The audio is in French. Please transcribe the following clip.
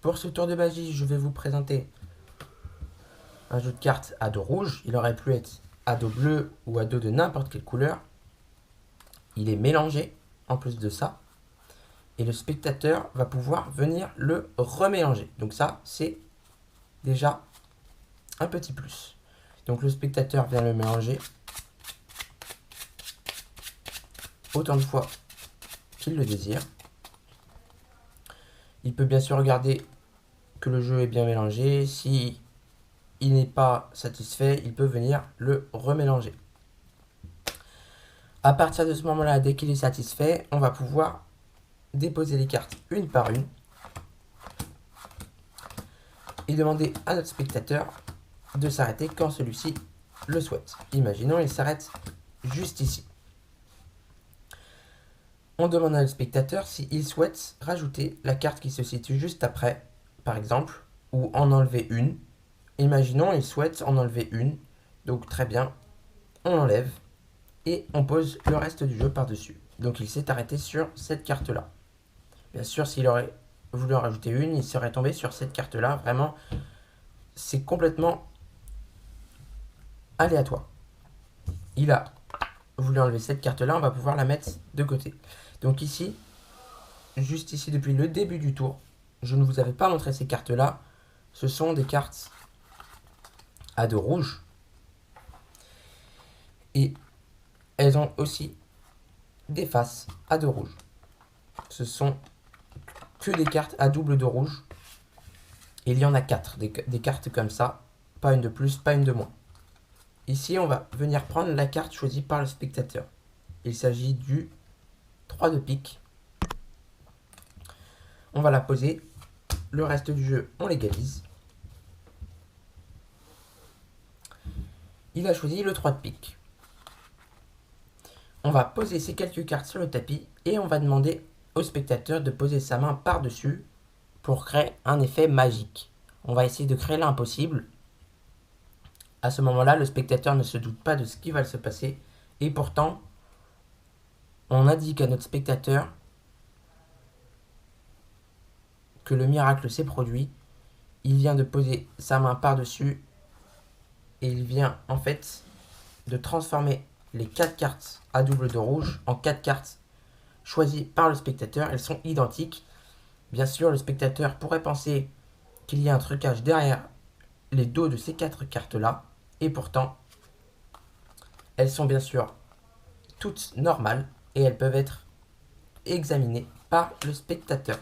Pour ce tour de magie, je vais vous présenter un jeu de cartes à dos rouge. Il aurait pu être à dos bleu ou à dos de n'importe quelle couleur. Il est mélangé en plus de ça. Et le spectateur va pouvoir venir le remélanger. Donc ça, c'est déjà un petit plus. Donc le spectateur vient le mélanger autant de fois qu'il le désire. Il peut bien sûr regarder que le jeu est bien mélangé. Si il n'est pas satisfait, il peut venir le remélanger. À partir de ce moment-là, dès qu'il est satisfait, on va pouvoir déposer les cartes une par une et demander à notre spectateur de s'arrêter quand celui-ci le souhaite. Imaginons, il s'arrête juste ici. On demande à notre spectateur s'il souhaite rajouter la carte qui se situe juste après, par exemple, ou en enlever une. Imaginons, il souhaite en enlever une. Donc très bien, on enlève et on pose le reste du jeu par-dessus. Donc il s'est arrêté sur cette carte-là. Bien sûr, s'il aurait voulu en rajouter une, il serait tombé sur cette carte-là. Vraiment, c'est complètement aléatoire. Il a voulu enlever cette carte-là, on va pouvoir la mettre de côté. Donc ici, juste ici, depuis le début du tour, je ne vous avais pas montré ces cartes-là. Ce sont des cartes à dos rouge. Et elles ont aussi des faces à dos rouge. Ce sont que des cartes à double dos rouge. Et il y en a 4, des cartes comme ça. Pas une de plus, pas une de moins. Ici, on va venir prendre la carte choisie par le spectateur. Il s'agit du 3 de pique. On va la poser. Le reste du jeu, on l'égalise. Il a choisi le 3 de pique. On va poser ces quelques cartes sur le tapis et on va demander au spectateur de poser sa main par-dessus pour créer un effet magique. On va essayer de créer l'impossible. À ce moment-là, le spectateur ne se doute pas de ce qui va se passer et pourtant, on indique à notre spectateur que le miracle s'est produit. Il vient de poser sa main par-dessus et il vient en fait de transformer les 4 cartes à double dos rouge en 4 cartes choisies par le spectateur. Elles sont identiques. Bien sûr, le spectateur pourrait penser qu'il y a un trucage derrière les dos de ces 4 cartes-là. Et pourtant, elles sont bien sûr toutes normales et elles peuvent être examinées par le spectateur.